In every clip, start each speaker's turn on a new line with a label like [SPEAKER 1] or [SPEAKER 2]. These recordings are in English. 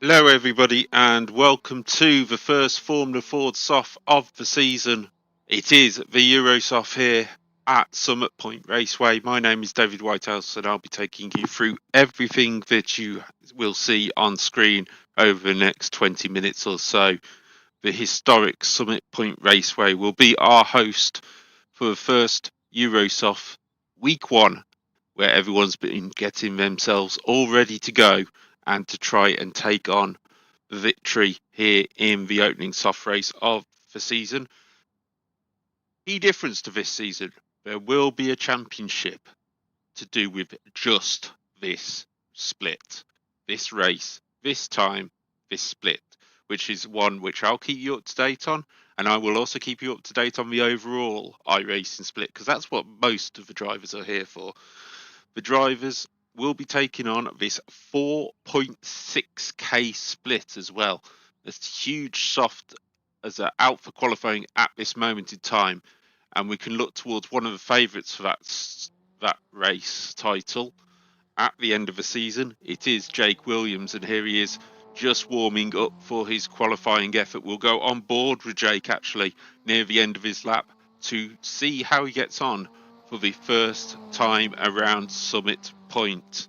[SPEAKER 1] Hello everybody and welcome to the first Formula Ford SOF of the season. It is the EuroSOF here at Point Raceway. My name is David Whitehouse and I'll be taking you through everything that you will see on screen over the next 20 minutes or so. The historic Point Raceway will be our host for the first EuroSOF Week 1, where everyone's been getting themselves all ready to go and to try and take on the victory here in the opening soft race of the season. Key difference to this season, there will be a championship to do with just this split, this race, this time, this split, which is one which I'll keep you up to date on, and I will also keep you up to date on the overall iRacing split, because that's what most of the drivers are here for. The drivers will be taking on this 4.6k split as well. It's huge soft as they're out for qualifying at this moment in time, and we can look towards one of the favourites for that race title at the end of the season. It is Jake Williams, and here he is just warming up for his qualifying effort. We'll go on board with Jake actually near the end of his lap to see how he gets on for the first time around Summit Point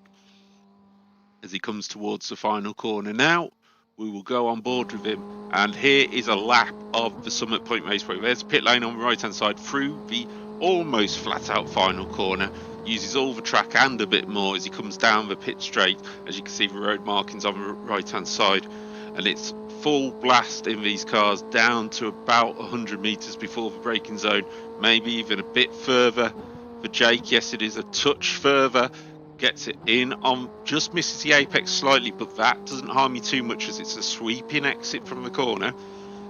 [SPEAKER 1] as he comes towards the final corner. Now we will go on board with him, and here is a lap of the Summit Point Raceway. There's the pit lane on the right hand side through the almost flat out final corner. Uses all the track and a bit more as he comes down the pit straight. As you can see, the road markings on the right hand side, and it's full blast in these cars down to about 100 meters before the braking zone, maybe even a bit further for Jake. Yes, it is a touch further. Gets it in on, just misses the apex slightly, but that doesn't harm you too much as it's a sweeping exit from the corner.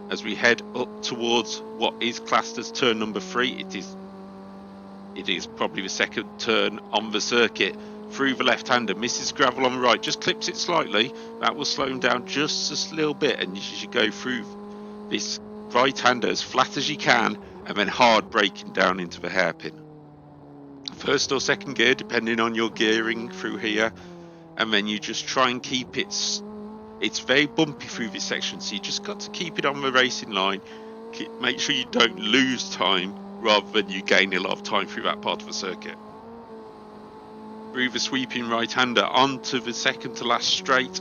[SPEAKER 1] As we head up towards what is classed as turn number 3, it is probably the second turn on the circuit. Through the left-hander, misses gravel on the right, just clips it slightly. That will slow him down just a little bit, and you should go through this right-hander as flat as you can, and then hard braking down into the hairpin. First or second gear, depending on your gearing through here, and then you just try and keep it's very bumpy through this section, so you just got to keep it on the racing line. Make sure you don't lose time rather than you gain a lot of time through that part of the circuit. Through the sweeping right-hander onto the second to last straight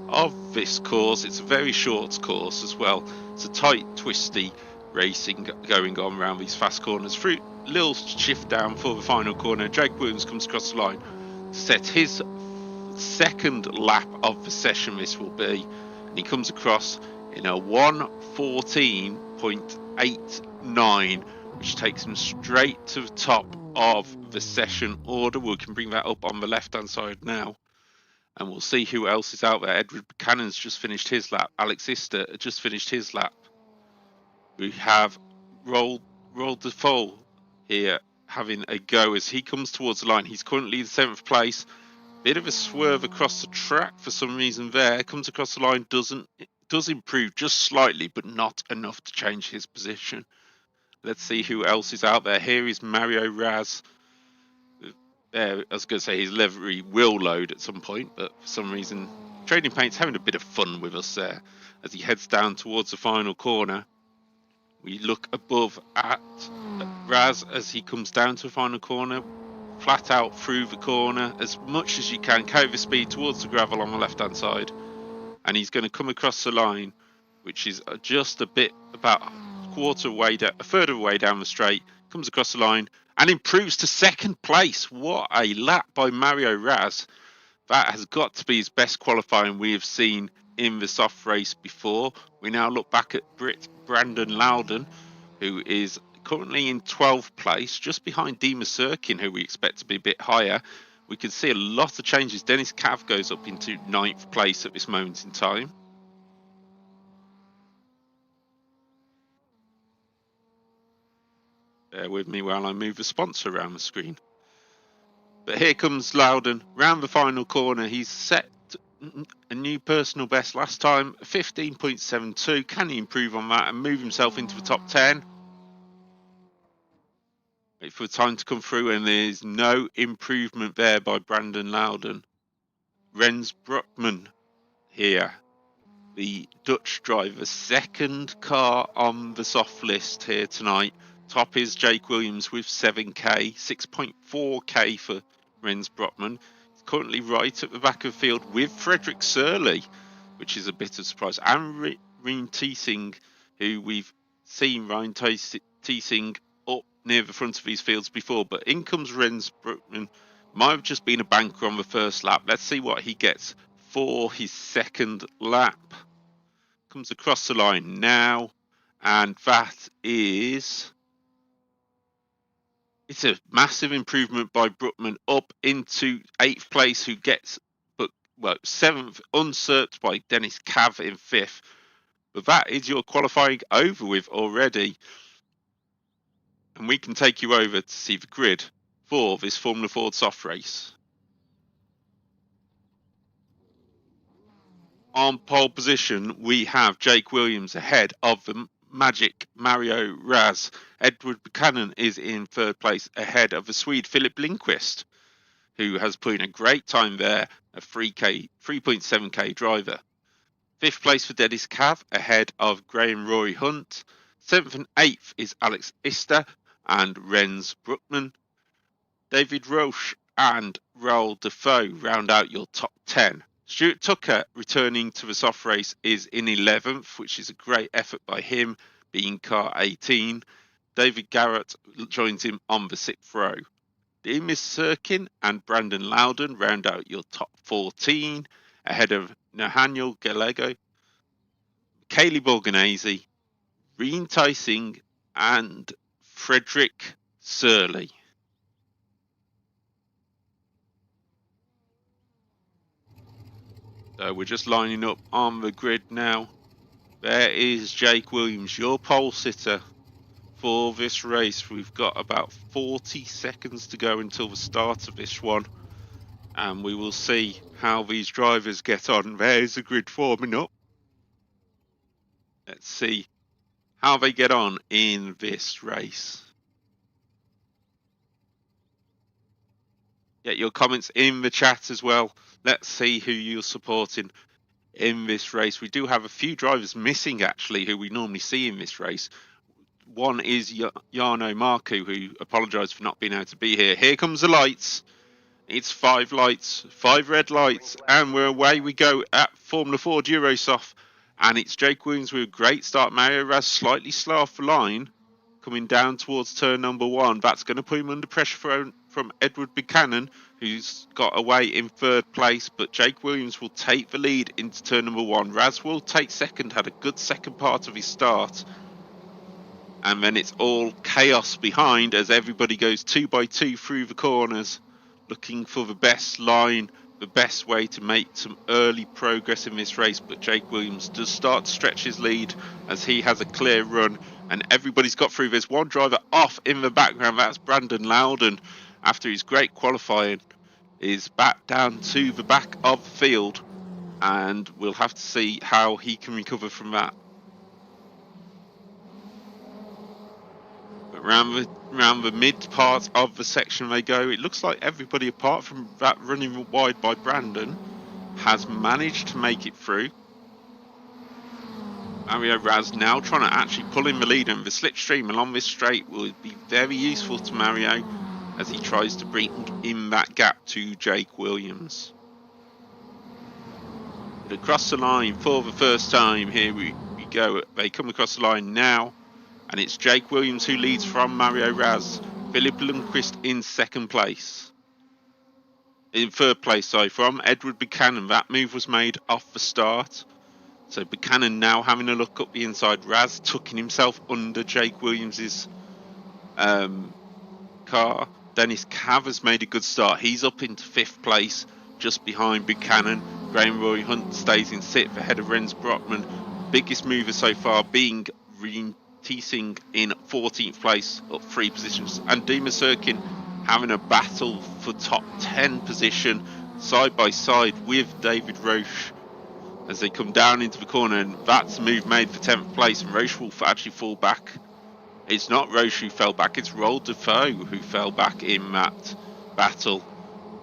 [SPEAKER 1] of this course. It's a very short course as well. It's a tight, twisty racing going on around these fast corners. Through little shift down for the final corner, Jake Williams comes across the line to set his second lap of the session. This will be, and he comes across in a 1:14.89, which takes him straight to the top of the session order. We can bring that up on the left hand side now, and we'll see who else is out there. Edward Buchanan's just finished his lap. Alex Ister just finished his lap. We have Roald Defoe here having a go as he comes towards the line. He's currently in 7th place. Bit of a swerve across the track for some reason there. Comes across the line, does improve just slightly, but not enough to change his position. Let's see who else is out there. Here is Mario Raz. I was going to say his livery will load at some point, but for some reason, Trading Paint's having a bit of fun with us there as he heads down towards the final corner. We look above at Raz as he comes down to the final corner, flat out through the corner as much as you can, carry the speed towards the gravel on the left hand side, and he's going to come across the line, which is just a bit, about a third of the way down the straight, comes across the line and improves to second place. What a lap by Mario Raz. That has got to be his best qualifying we have seen in the soft race before. We now look back at Brandon Loudon, who is currently in 12th place, just behind Dima Sirkin, who we expect to be a bit higher. We can see a lot of changes. Dennis Cav goes up into 9th place at this moment in time. Bear with me while I move the sponsor around the screen. But here comes Loudon round the final corner. He's set a new personal best last time, 15.72. Can he improve on that and move himself into the top 10? Wait for time to come through, and there's no improvement there by Brandon Loudon. Renz Bruckman here the Dutch driver's second car on the soft list here tonight. Top is Jake Williams with 7k, 6.4k for Rens Brotman. He's currently right at the back of the field with Frederick Surley, which is a bit of a surprise, and Ryan Teesing, who we've seen Ryan Teesing up near the front of these fields before, but in comes Rens Brotman. Might have just been a banker on the first lap. Let's see what he gets for his second lap. Comes across the line now, and that is... It's a massive improvement by Brotman up into 8th place, who gets, but well, 7th, usurped by Dennis Cav in 5th. But that is your qualifying over with already. And we can take you over to see the grid for this Formula Ford soft race. On pole position, we have Jake Williams ahead of the Magic Mario Raz. Edward Buchanan is in 3rd place ahead of the Swede Philip Lindqvist, who has put in a great time there, a 3.7k driver. 5th place for Dennis Cav ahead of Graham Roy Hunt. 7th and 8th is Alex Ister and Rens Brotman. David Roche and Raoul Defoe round out your top 10. Stuart Tucker, returning to the soft race, is in 11th, which is a great effort by him, being car 18. David Garrett joins him on the 6th row. Demis Sirkin and Brandon Loudon round out your top 14, ahead of Nathaniel Gallego, Kaylee Borganese, Reen Tysing, and Frederick Surley. So we're just lining up on the grid now. There is Jake Williams, your pole sitter for this race. We've got about 40 seconds to go until the start of this one, and we will see how these drivers get on. There's the grid forming up. Let's see how they get on in this race. Get your comments in the chat as well. Let's see who you're supporting in this race. We do have a few drivers missing, actually, who we normally see in this race. One is Jarno Marku, who apologised for not being able to be here. Here comes the lights. It's 5 lights, 5 red lights, and we're away we go at Formula Ford EuroSOF. And it's Jake Williams with a great start. Mario Raz slightly slow off the line, coming down towards turn number 1. That's going to put him under pressure from Edward Buchanan, who's got away in 3rd place. But Jake Williams will take the lead into turn number 1. Raz will take 2nd, had a good second part of his start. And then it's all chaos behind as everybody goes 2 by 2 through the corners, looking for the best line, the best way to make some early progress in this race. But Jake Williams does start to stretch his lead as he has a clear run, and everybody's got through. There's one driver off in the background, that's Brandon Loudon, after his great qualifying, is back down to the back of the field, and we'll have to see how he can recover from that. But around the mid part of the section they go. It looks like everybody apart from that running wide by Brandon has managed to make it through. Mario Raz now trying to actually pull in the lead, and the slipstream along this straight will be very useful to Mario as he tries to bring in that gap to Jake Williams. But across the line for the first time, here we go. They come across the line now, and it's Jake Williams who leads from Mario Raz. Philip Lundqvist in 2nd place. In 3rd place, sorry, from Edward Buchanan. That move was made off the start. So Buchanan now having a look up the inside. Raz tucking himself under Jake Williams's car. Dennis Cav has made a good start. He's up into 5th place, just behind Buchanan. Graham Roy Hunt stays in 6th ahead of Rens Brotman. Biggest mover so far being Reen Teesing in 14th place, up 3 positions. And Demis Sirkin having a battle for top 10 position, side by side with David Roche as they come down into the corner. And that's a move made for 10th place, and Roche will actually fall back. It's not Roche who fell back, it's Raoul Defoe who fell back in that battle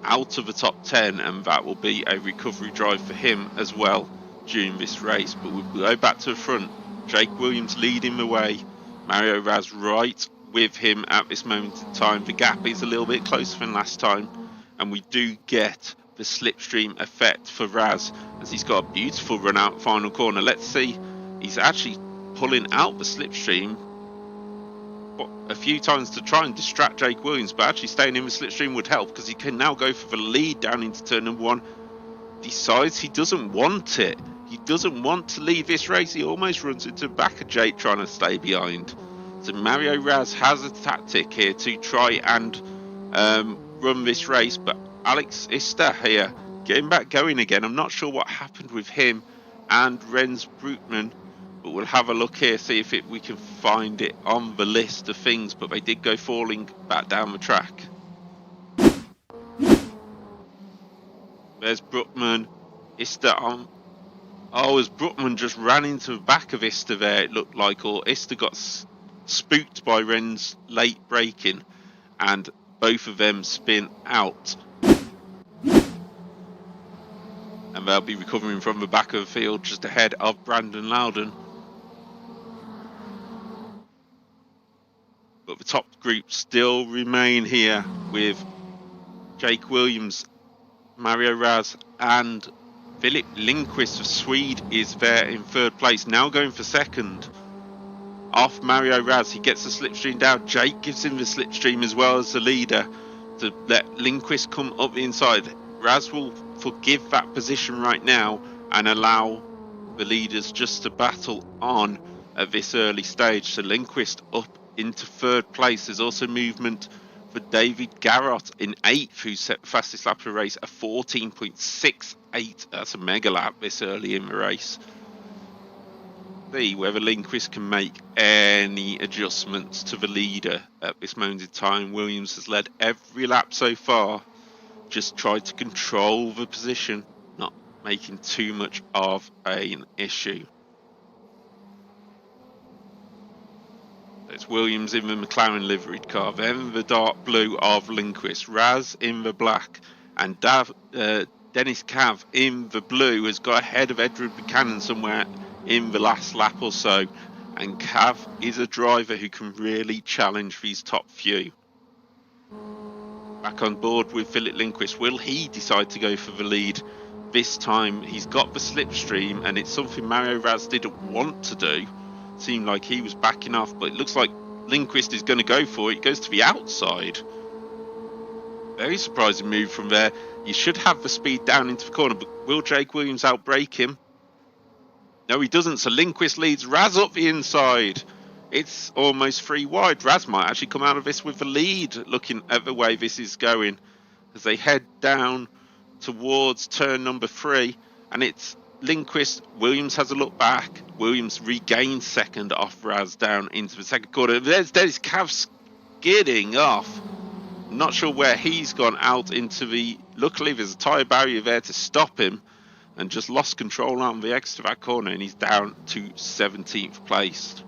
[SPEAKER 1] out of the top 10, and that will be a recovery drive for him as well. during this race, but we'll go back to the front. Jake Williams leading the way, Mario Raz right with him at this moment in time. The gap is a little bit closer than last time, and we do get the slipstream effect for Raz as he's got a beautiful run out final corner. Let's see, he's actually pulling out the slipstream a few times to try and distract Jake Williams, but actually staying in the slipstream would help because he can now go for the lead down into turn number 1. Decides he doesn't want it. He doesn't want to leave this race. He almost runs into the back of Jake trying to stay behind. So Mario Raz has a tactic here to try and run this race, but Alex Ista here getting back going again. I'm not sure what happened with him and Renz Brutman, but we'll have a look here, see if we can find it on the list of things, but they did go falling back down the track. There's Brutman, Ista on. Oh, as Brutman just ran into the back of Ista there, it looked like, or Ista got spooked by Ren's late braking, and both of them spin out. And they'll be recovering from the back of the field just ahead of Brandon Loudon. But the top group still remain here with Jake Williams, Mario Raz and Philip Lindqvist of Swede is there in third place, now going for second. Off Mario Raz, he gets the slipstream down. Jake gives him the slipstream as well as the leader to let Lindqvist come up the inside. Raz will forgive that position right now and allow the leaders just to battle on at this early stage. So Lindqvist up into third place. There's also movement for David Garrott in 8th, who set the fastest lap of the race, a 14.68. That's a mega lap this early in the race. See whether Lindqvist can make any adjustments to the leader at this moment in time. Williams has led every lap so far, just tried to control the position, not making too much of an issue. It's Williams in the McLaren liveried car, then the dark blue of Lindqvist, Raz in the black, and Dennis Cav in the blue has got ahead of Edward Buchanan somewhere in the last lap or so, and Cav is a driver who can really challenge these top few. Back on board with Philip Lindqvist, will he decide to go for the lead this time? He's got the slipstream and it's something Mario Raz didn't want to do. Seemed like he was backing off, but it looks like Lindqvist is going to go for it. He goes to the outside. Very surprising move from there. You should have the speed down into the corner, but will Jake Williams outbrake him? No, he doesn't. So Lindqvist leads Raz up the inside. It's almost 3 wide. Raz might actually come out of this with the lead, looking at the way this is going, as they head down towards turn number 3, and it's Lindqvist. Williams has a look back. Williams regains second off Raz down into the second corner. There's Cav skidding off. I'm not sure where he's gone out into the... Luckily, there's a tyre barrier there to stop him, and just lost control on the exit of that corner, and he's down to 17th place.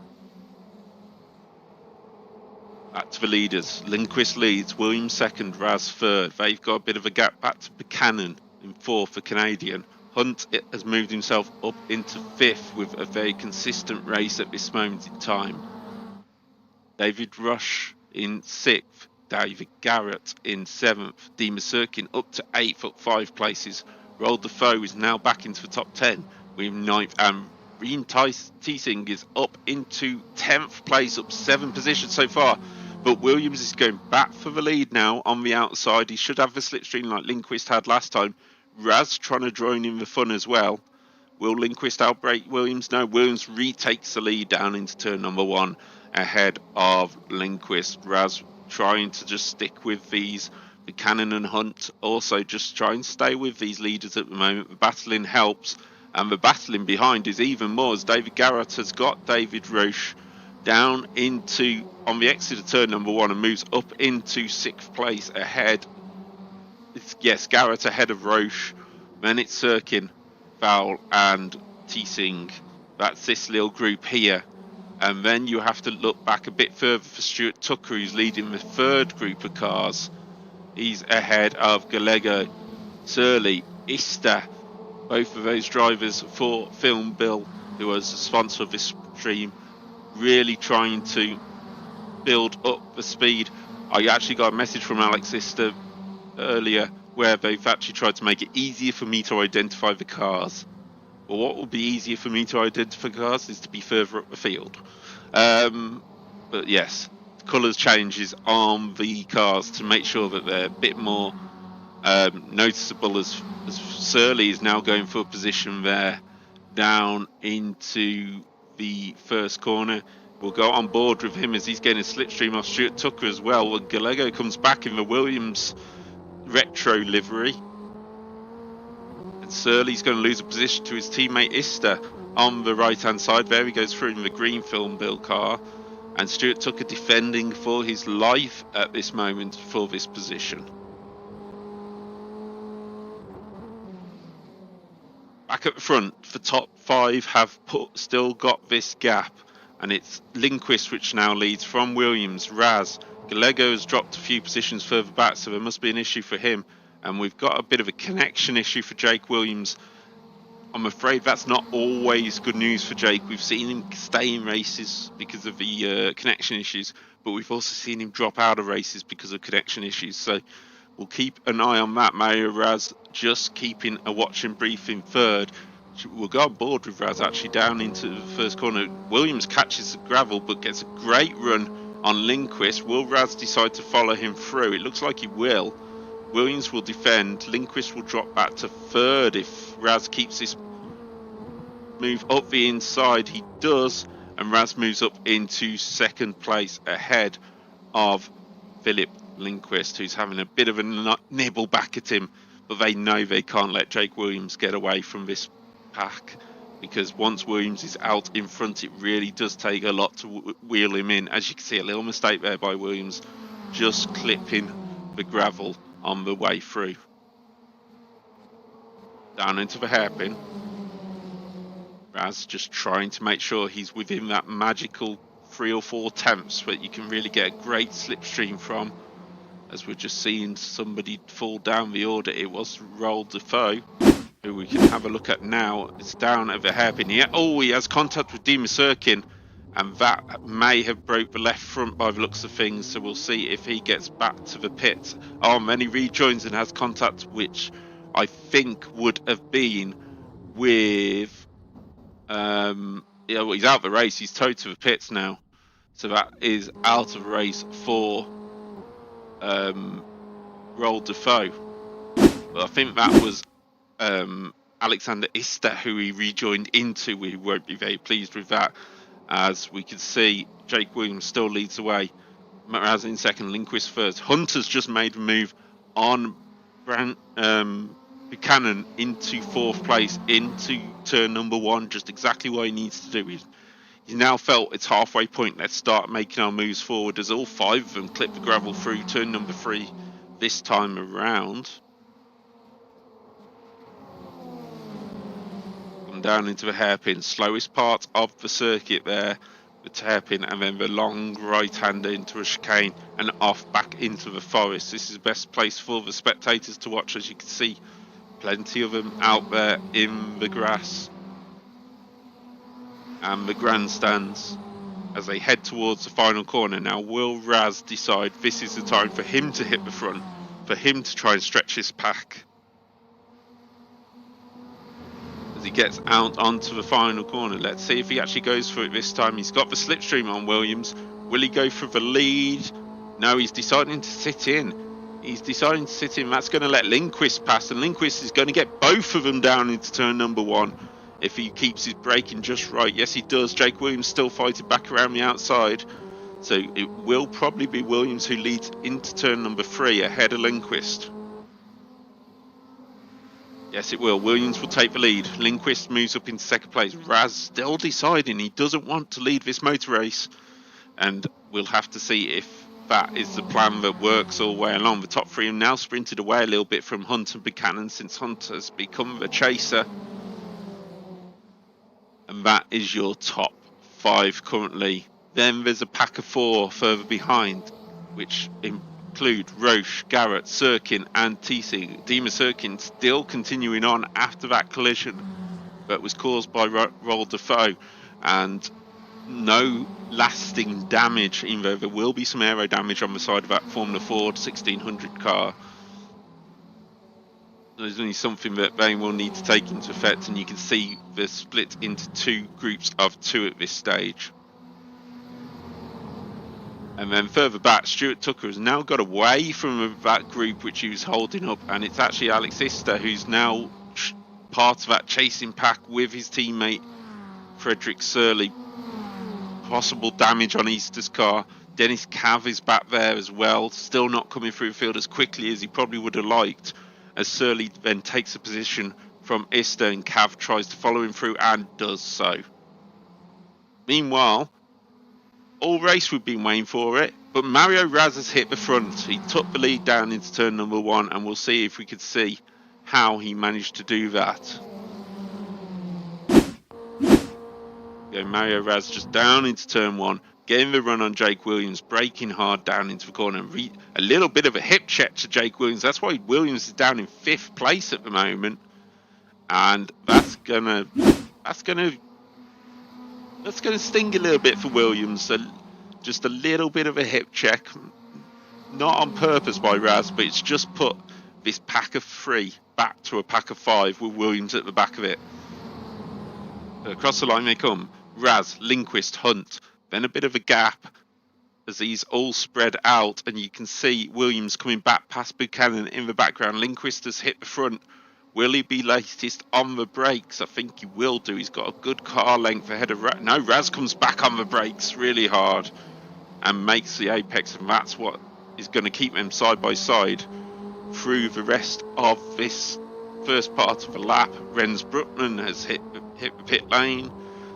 [SPEAKER 1] Back to the leaders. Lindqvist leads, Williams second, Raz third. They've got a bit of a gap back to Buchanan in 4th for Canadian. Hunt has moved himself up into 5th with a very consistent race at this moment in time. David Rush in 6th. David Garrett in 7th. Dima Sirkin up to 8th, up 5 places. Roald Defoe is now back into the top 10 with 9th, and Reen Teesing is up into 10th place, up 7 positions so far. But Williams is going back for the lead now on the outside. He should have the slipstream like Lindqvist had last time. Raz trying to join in the fun as well. Will Lindqvist outbrake Williams? No, Williams retakes the lead down into turn number 1 ahead of Lindqvist. Raz trying to just stick with these. Buchanan and Hunt also just try and stay with these leaders at the moment. The battling helps, and the battling behind is even more, as David Garrett has got David Roche down into on the exit of turn number 1 and moves up into 6th place ahead. Yes, Garrett ahead of Roche. Then it's Sirkin, Fowl and Teesing. That's this little group here. And then you have to look back a bit further for Stuart Tucker, who's leading the 3rd group of cars. He's ahead of Gallego, Surley, Ista, both of those drivers for Filmbil, who was a sponsor of this stream, really trying to build up the speed. I actually got a message from Alex Ister earlier where they've actually tried to make it easier for me to identify the cars. Well, what will be easier for me to identify cars is to be further up the field. But yes, colours changes on the cars to make sure that they're a bit more noticeable, as Surly is now going for a position there down into the first corner. We'll go on board with him as he's getting a slipstream off Stuart Tucker as well. And Gallego comes back in the Williams retro livery. And Surly's going to lose a position to his teammate Ister on the right-hand side. There he goes through in the green Filmbil car. And Stuart Tucker defending for his life at this moment for this position. Back at the front, the top five have still got this gap, and it's Lindquist which now leads from Williams. Raz, Gallego has dropped a few positions further back, so there must be an issue for him. And we've got a bit of a connection issue for Jake Williams. I'm afraid that's not always good news for Jake. We've seen him stay in races because of the connection issues, but we've also seen him drop out of races because of connection issues. So we'll keep an eye on that. Mario Raz just keeping a watch and brief in third. We'll go on board with Raz actually down into the first corner. Williams catches the gravel but gets a great run on Lindquist. Will Raz decide to follow him through? It looks like he will. Williams will defend. Lindquist will drop back to third if Raz keeps this move up the inside. He does, and Raz moves up into second place ahead of Philip Lindquist, who's having a bit of a nibble back at him, but they know they can't let Jake Williams get away from this pack, because once Williams is out in front, it really does take a lot to wheel him in. As you can see, a little mistake there by Williams, just clipping the gravel on the way through. Down into the hairpin. Raz just trying to make sure he's within that magical 3 or 4 tenths that you can really get a great slipstream from. As we're just seeing somebody fall down the order, it was Roll Defoe, who we can have a look at now. It's down at the hairpin here. Oh, he has contact with Dima Sirkin, and that may have broke the left front by the looks of things, so we'll see if he gets back to the pits. Oh, and then he rejoins and has contact, which I think would have been with yeah, well, he's out of the race. He's towed to the pits now, so that is out of race for Roll Defoe. But I think that was Alexander Ister who he rejoined into. We won't be very pleased with that. As we can see, Jake Williams still leads the way. Raz in second, Lindquist first. Hunter's just made a move on Buchanan into fourth place, into turn number 1, just exactly what he needs to do. He's now felt it's halfway point. Let's start making our moves forward, as all 5 of them clip the gravel through turn number 3 this time around. Down into the hairpin, slowest part of the circuit there, the hairpin, and then the long right hander into a chicane and off back into the forest. This is the best place for the spectators to watch, as you can see plenty of them out there in the grass and the grandstands as they head towards the final corner. Now, will Raz decide this is the time for him to hit the front, for him to try and stretch his pack? As he gets out onto the final corner, let's see if he actually goes for it this time. He's got the slipstream on Williams. Will he go for the lead? No, he's deciding to sit in. He's deciding to sit in. That's going to let Lindquist pass, and Lindquist is going to get both of them down into turn number 1 if he keeps his braking just right. Yes, he does. Jake Williams still fighting back around the outside, so it will probably be Williams who leads into turn number 3 ahead of Lindquist. Yes, it will. Williams will take the lead. Lindquist moves up into second place. Raz still deciding he doesn't want to lead this motor race, and we'll have to see if that is the plan that works all the way along. The top 3 have now sprinted away a little bit from Hunt and Buchanan, since Hunt has become the chaser. And that is your top 5 currently. Then there's a pack of 4 further behind, which include Roche, Garrett, Sirkin and Teesing. Dima Sirkin still continuing on after that collision, but was caused by Roll Defoe, and no lasting damage, even though there will be some aero damage on the side of that Formula Ford 1600 car. There's only something that they will need to take into effect, and you can see they're split into two groups of two at this stage. And then further back, Stuart Tucker has now got away from that group which he was holding up, and it's actually Alex Ister who's now part of that chasing pack with his teammate Frederick Surley. Possible damage on Easter's car. Dennis Cav is back there as well, still not coming through the field as quickly as he probably would have liked, as Surley then takes a position from Ister, and Cav tries to follow him through and does so. Meanwhile, all race we've been waiting for it, but Mario Raz has hit the front. He took the lead down into turn number 1, and we'll see if we could see how he managed to do that. Okay, Mario Raz just down into turn 1, getting the run on Jake Williams, braking hard down into the corner, and a little bit of a hip check to Jake Williams. That's why Williams is down in 5th place at the moment, and that's gonna sting a little bit for Williams. Just a little bit of a hip check, not on purpose by Raz, but it's just put this pack of 3 back to a pack of 5 with Williams at the back of it. Across the line they come. Raz, Lindquist, Hunt, then a bit of a gap as these all spread out, and you can see Williams coming back past Buchanan in the background. Lindquist has hit the front. Will he be latest on the brakes? I think he will do. He's got a good car length ahead of Raz. No, Raz comes back on the brakes really hard and makes the apex, and that's what is going to keep them side by side through the rest of this first part of the lap. Rens Bruckmann has hit the pit lane,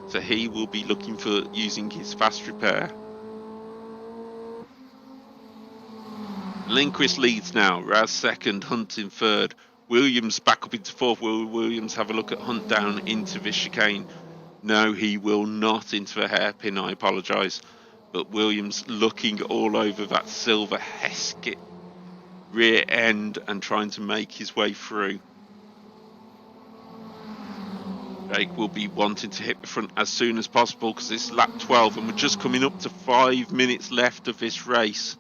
[SPEAKER 1] so he will be looking for using his fast repair. Lindquist leads now, Raz second, Hunt in third. Williams back up into 4th. Will Williams have a look at Hunt down into the chicane? No, he will not into the hairpin, I apologise. But Williams looking all over that silver Heskett rear end and trying to make his way through. Jake will be wanting to hit the front as soon as possible because it's lap 12 and we're just coming up to 5 minutes left of this race.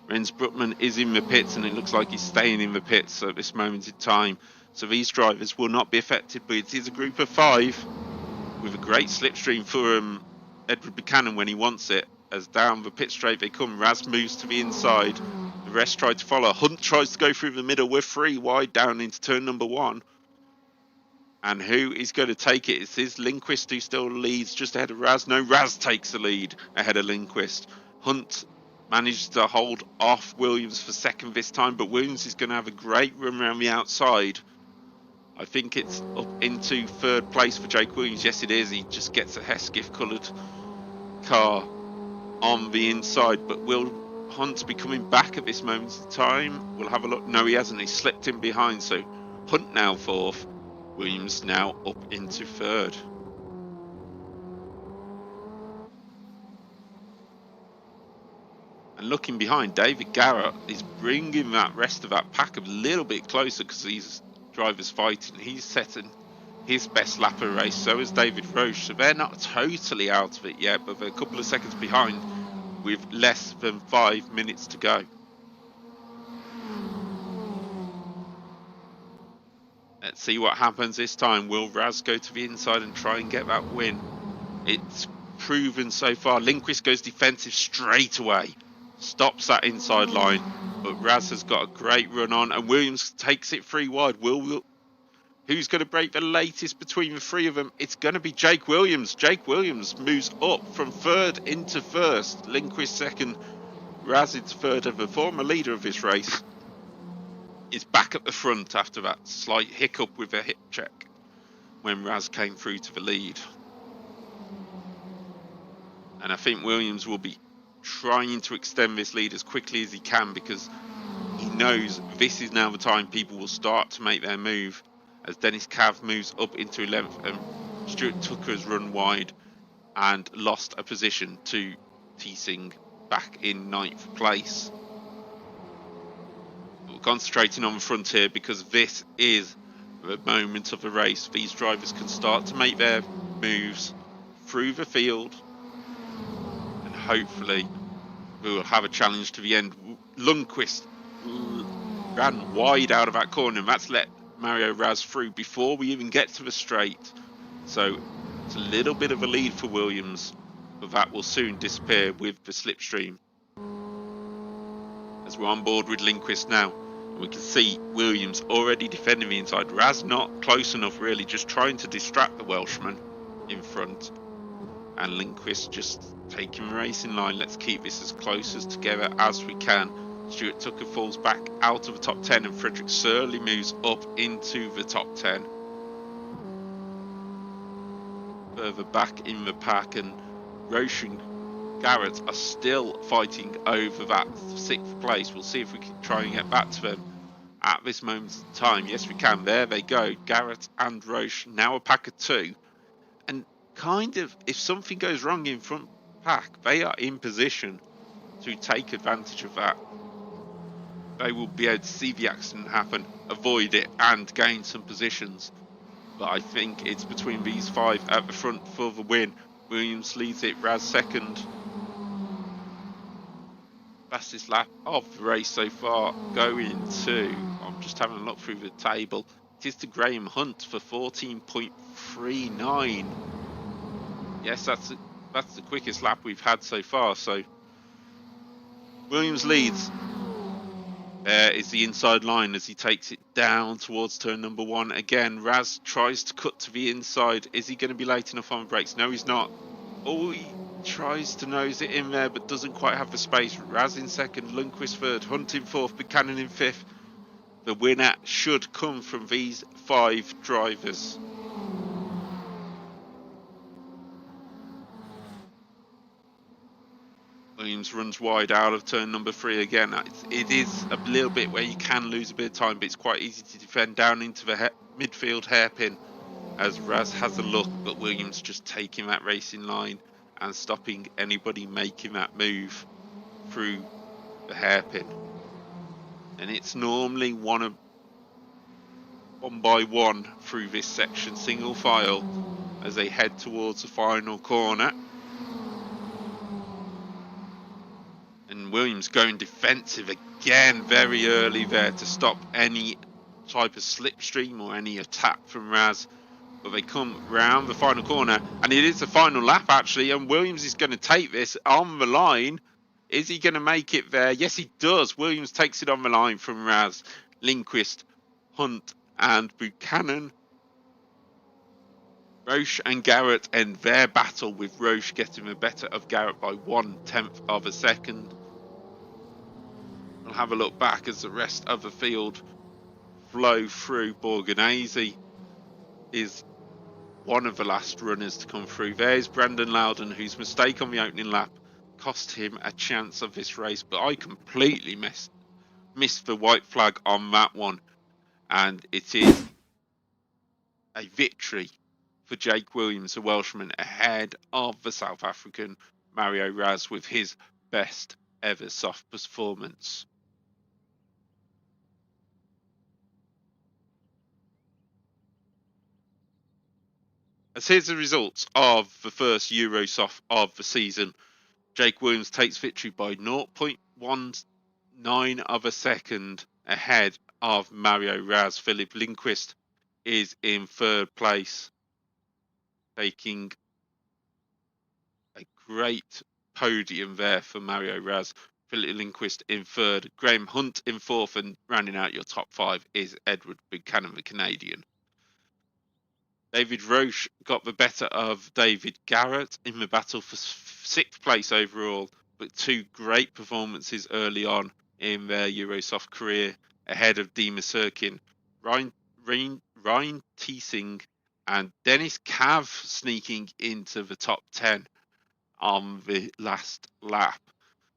[SPEAKER 1] Rens Bruckmann is in the pits, and it looks like he's staying in the pits at this moment in time. So these drivers will not be affected, but it is a group of 5 with a great slipstream for Edward Buchanan when he wants it. As down the pit straight they come, Raz moves to the inside. The rest try to follow. Hunt tries to go through the middle. We're 3 wide down into turn number 1. And who is going to take it? It is Lindquist who still leads just ahead of Raz. No, Raz takes the lead ahead of Lindquist. Hunt managed to hold off Williams for second this time, but Williams is going to have a great run around the outside. I think it's up into 3rd place for Jake Williams. Yes, it is. He just gets a Hesketh coloured car on the inside, but will Hunt be coming back at this moment in time? We'll have a look. No, he hasn't. He slipped in behind, so Hunt now 4th. Williams now up into 3rd. And looking behind, David Garrett is bringing that rest of that pack a little bit closer because these drivers fighting. He's setting his best lap of the race, so is David Roche. So they're not totally out of it yet, but they're a couple of seconds behind with less than 5 minutes to go. Let's see what happens this time. Will Raz go to the inside and try and get that win? It's proven so far. Lindquist goes defensive straight away. Stops that inside line. But Raz has got a great run on. And Williams takes it 3 wide. Who's going to break the latest between the 3 of them? It's going to be Jake Williams. Jake Williams moves up from 3rd into 1st. Lindquist 2nd. Raz into 3rd. And the former leader of this race is back at the front after that slight hiccup with a hip check when Raz came through to the lead. And I think Williams will be trying to extend this lead as quickly as he can because he knows this is now the time people will start to make their move, as Dennis Cav moves up into 11th and Stuart Tucker has run wide and lost a position to Teesing back in 9th place. concentrating on the front here because this is the moment of the race. These drivers can start to make their moves through the field, and hopefully we will have a challenge to the end. Lundqvist ran wide out of that corner, and that's let Mario Raz through before we even get to the straight. So it's a little bit of a lead for Williams, but that will soon disappear with the slipstream. As we're on board with Lundqvist now, and we can see Williams already defending the inside. Raz not close enough, really, just trying to distract the Welshman in front. And Lundqvist just taking the racing line. Let's keep this as close as together as we can. Stuart Tucker falls back out of the top 10, and Frederick Surley moves up into the top 10. Further back in the pack, and Roche and Garrett are still fighting over that 6th place. We'll see if we can try and get back to them at this moment in time. Yes, we can. There they go. Garrett and Roche, now a pack of 2. And kind of, if something goes wrong in front pack, they are in position to take advantage of that. They will be able to see the accident happen, avoid it, and gain some positions. But I think it's between these 5 at the front for the win. Williams leads it, Raz second. Fastest lap of the race so far going to, I'm just having a look through the table, it is to Graham Hunt for 14.39. Yes, that's the quickest lap we've had so far. So Williams leads. There is the inside line as he takes it down towards turn number 1. Again, Raz tries to cut to the inside. Is he going to be late enough on brakes? No, he's not. Oh, he tries to nose it in there, but doesn't quite have the space. Raz in second, Lundqvist third, Hunt in fourth, Buchanan in fifth. The winner should come from these 5 drivers. Williams runs wide out of turn number 3 again. It is a little bit where you can lose a bit of time, but it's quite easy to defend down into the midfield hairpin as Raz has a look, but Williams just taking that racing line and stopping anybody making that move through the hairpin. And it's normally one by one through this section, single file, as they head towards the final corner. And Williams going defensive again very early there to stop any type of slipstream or any attack from Raz. But they come round the final corner, and it is the final lap actually, and Williams is going to take this on the line. Is he going to make it there? Yes, he does. Williams takes it on the line from Raz, Lundqvist, Hunt and Buchanan. Roche and Garrett end their battle, with Roche getting the better of Garrett by 1/10 of a second. We'll have a look back as the rest of the field flow through. Borghese is one of the last runners to come through. There's Brandon Loudon, whose mistake on the opening lap cost him a chance of this race, but I completely missed the white flag on that one, and it is a victory for Jake Williams, the Welshman, ahead of the South African Mario Raz with his best ever soft performance. As here's the results of the first EuroSOF of the season. Jake Williams takes victory by 0.19 of a second ahead of Mario Raz. Philip Lundqvist is in 3rd place, taking a great podium there for Mario Raz. Philip Lundqvist in 3rd, Graham Hunt in 4th, and rounding out your top 5 is Edward Buchanan, the Canadian. David Roche got the better of David Garrett in the battle for 6th place overall, but 2 great performances early on in their EuroSOF career ahead of Dima Sirkin. Ryan Teesing and Dennis Cav sneaking into the top 10 on the last lap.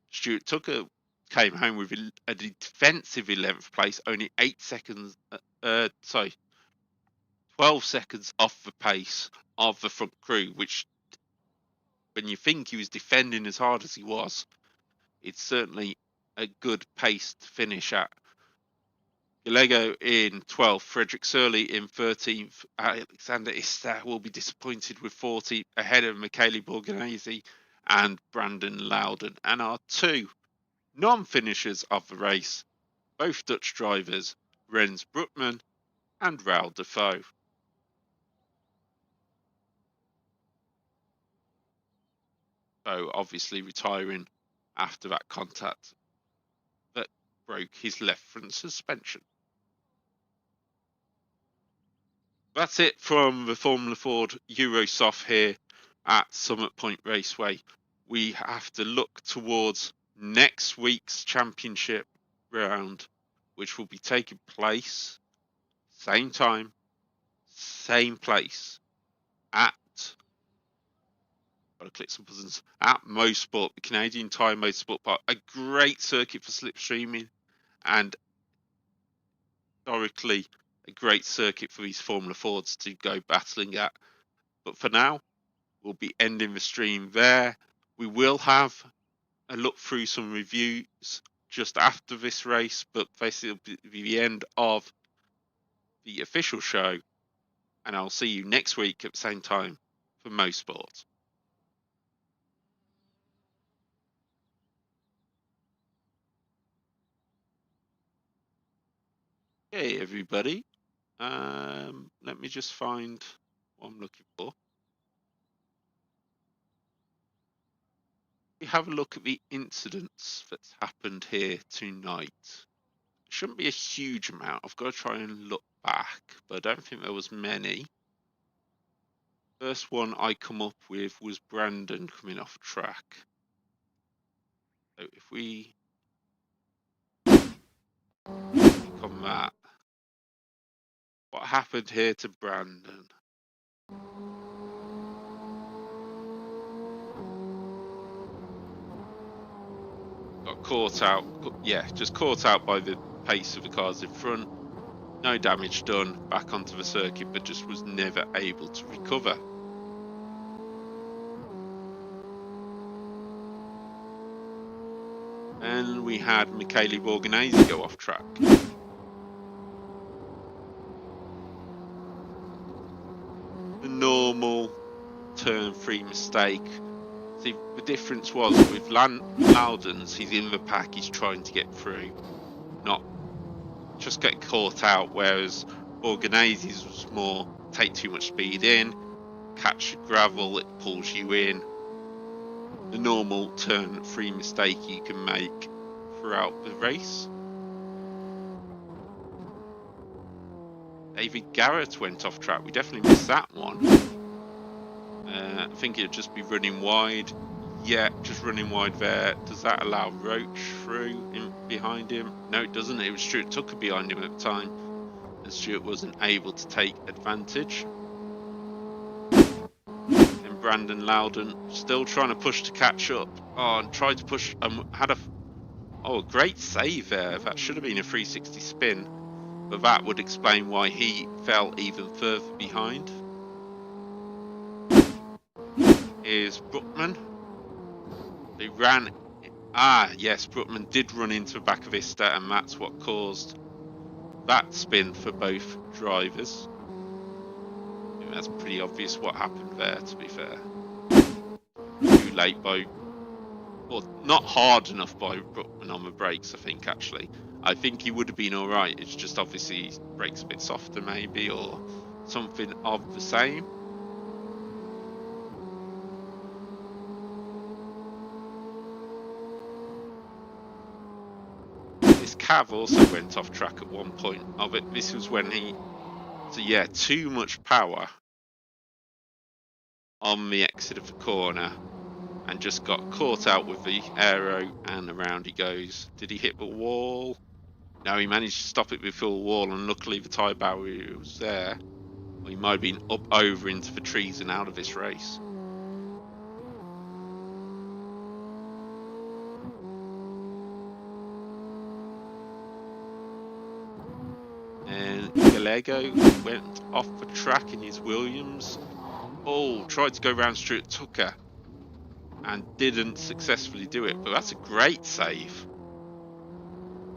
[SPEAKER 1] Stuart Tucker came home with a defensive 11th place, only 12 seconds off the pace of the front crew, which, when you think he was defending as hard as he was, it's certainly a good pace to finish at. Gallego in 12th, Frederick Surley in 13th, Alexander Ista will be disappointed with 40th, ahead of Michele Borghese and Brandon Loudon. And our two non-finishers of the race, both Dutch drivers, Rens Broekman and Raoul Defoe. So obviously retiring after that contact that broke his left front suspension. That's it from the Formula Ford EuroSOF here at Summit Point Raceway. We have to look towards next week's championship round, which will be taking place same time, same place at, gotta click some buttons, at Motorsport, the Canadian Tire Motorsport Park, a great circuit for slipstreaming and historically a great circuit for these Formula Fords to go battling at. But for now, we'll be ending the stream there. We will have a look through some reviews just after this race, but basically it'll be the end of the official show, and I'll see you next week at the same time for Motorsport. Hey everybody, let me just find what I'm looking for. We have a look at the incidents that's happened here tonight. Shouldn't be a huge amount. I've got to try and look back, but I don't think there was many. First one I come up with was Brandon coming off track. So if we click on that, what happened here to Brandon? Got caught out, just caught out by the pace of the cars in front. No damage done, back onto the circuit, but just was never able to recover. And we had Michele Borghese go off track. The normal turn 3 mistake. See, the difference was with Loudon's, he's in the pack, he's trying to get through, not just get caught out, whereas Borghese's was more take too much speed in, catch gravel, it pulls you in. The normal turn 3 mistake you can make throughout the race. David Garrett went off track, we definitely missed that one. I think it'd just be running wide. Yeah, just running wide there. Does that allow Roach through in behind him? No, it doesn't. It was Stuart Tucker behind him at the time, and Stuart wasn't able to take advantage. And Brandon Loudon still trying to push to catch up. Oh, and tried to push. Had a great save there. That should have been a 360 spin, but that would explain why he fell even further behind. Is Brookman. They ran. Yes, Brookman did run into the back of Ista, and that's what caused that spin for both drivers. I think that's pretty obvious what happened there, to be fair. Too late or not hard enough by Brookman on the brakes, I think, actually. I think he would have been alright. It's just obviously his brakes a bit softer, maybe, or something of the same. Cav also went off track at one point of it. This was when too much power on the exit of the corner and just got caught out with the aero, and around he goes. Did he hit the wall? No, he managed to stop it before the wall, and luckily the tyre barrier was there. Well, he might have been up over into the trees and out of this race. And Gallego went off the track in his Williams. Oh, tried to go around Stuart Tucker and didn't successfully do it, but that's a great save.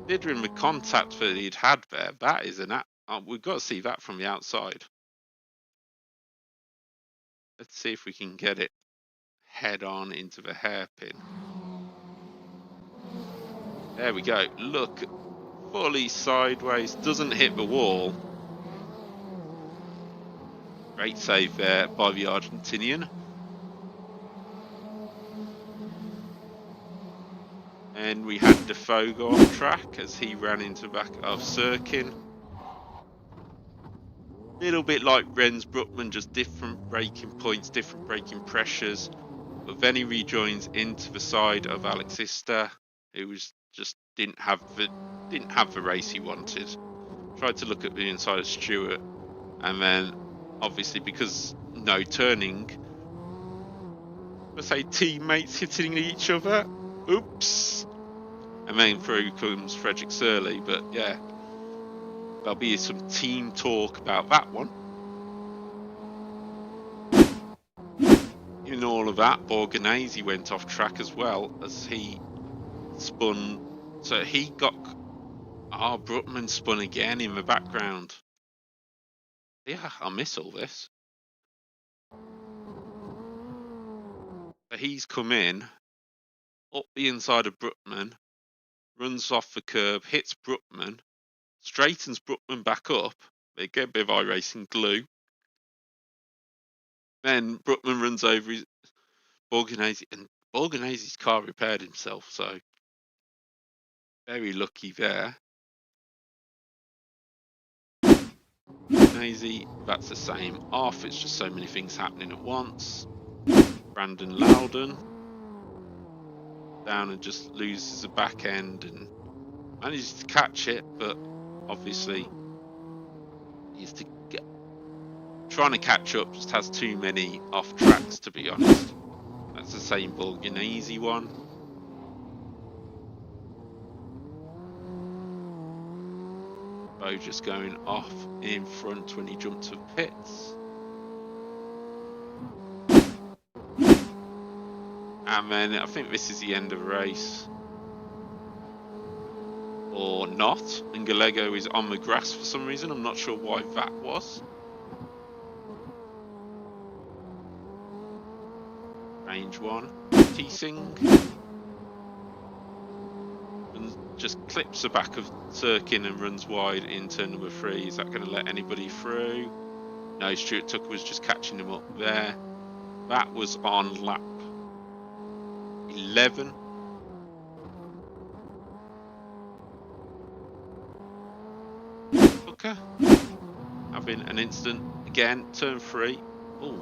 [SPEAKER 1] Considering the contact that he'd had there, that is an we've got to see that from the outside. Let's see if we can get it head on into the hairpin. There we go. Look, fully sideways, doesn't hit the wall. Great save there by the Argentinian. And we had Defoe go off track as he ran into the back of Sirkin. Little bit like Renz Brookman, just different braking points, different braking pressures. But then he rejoins into the side of Alexista, who was just didn't have the race he wanted. Tried to look at the inside of Stewart, and then obviously because no turning, let's say teammates hitting each other. Oops. And then through comes Frederick Surley, but yeah, there'll be some team talk about that one. In all of that, Borghese went off track as well as he spun. So he got. Brookman spun again in the background. Yeah, I miss all this. But he's come in, up the inside of Brookman, runs off the curb, hits Brookman, straightens Brookman back up. They get a bit of iRacing glue. Then Brookman runs over his Borghese, and Borghese's car repaired himself, so very lucky there. Borghese, that's the same off. It's just so many things happening at once. Brandon Loudon down and just loses the back end and manages to catch it, but obviously he's trying to catch up, just has too many off tracks, to be honest. That's the same Borghese one. Bo just going off in front when he jumped to pits. And then I think this is the end of the race. Or not. And Gallego is on the grass for some reason. I'm not sure why that was. Range 1. Teasing. And just clips the back of Sirkin and runs wide in turn number 3. Is that going to let anybody through? No, Stuart Tucker was just catching him up there. That was on lap 11. Tucker having an incident again, turn 3. Oh,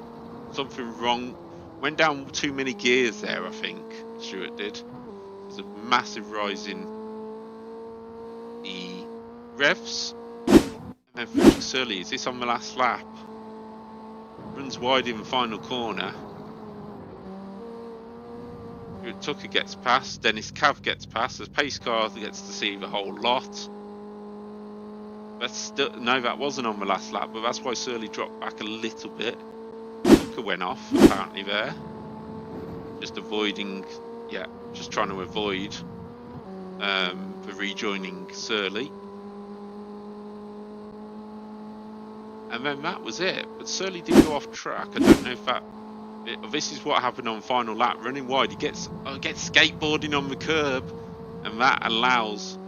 [SPEAKER 1] something wrong. Went down too many gears there, I think Stuart did. There's a massive rise in the revs. And then Frederick Surley, is this on the last lap? Runs wide in the final corner. Stuart Tucker gets past, Dennis Cav gets past, as pace car gets to see the whole lot. That's still, no, that wasn't on the last lap, but that's why Surley dropped back a little bit. Tucker went off apparently there. Just avoiding, yeah, just trying to avoid the rejoining Surley. And then that was it. But Surley did go off track. I don't know if that. This is what happened on final lap. Running wide, he gets skateboarding on the curb, and that allows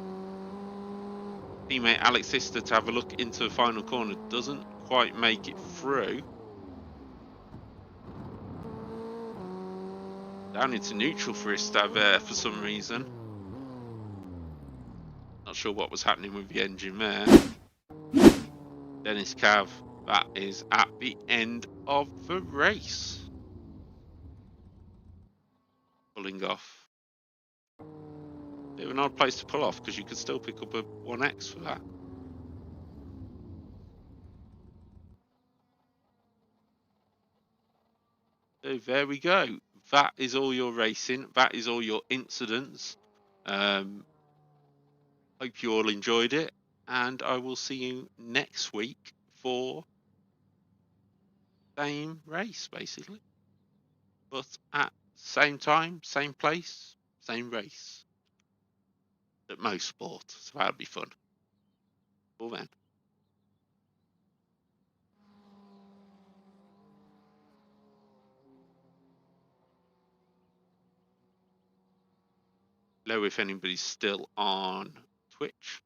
[SPEAKER 1] teammate Alex Sister to have a look into the final corner. Doesn't quite make it through. Down into neutral for Istave there for some reason. Not sure what was happening with the engine there. Dennis Cav, that is at the end of the race. Pulling off. Bit of an odd place to pull off because you could still pick up a 1X for that. So there we go. That is all your racing. That is all your incidents. Hope you all enjoyed it. And I will see you next week for same race, basically. But at same time, same place, same race. at Motorsport, so that'll be fun. Well then. Know if anybody's still on Twitch.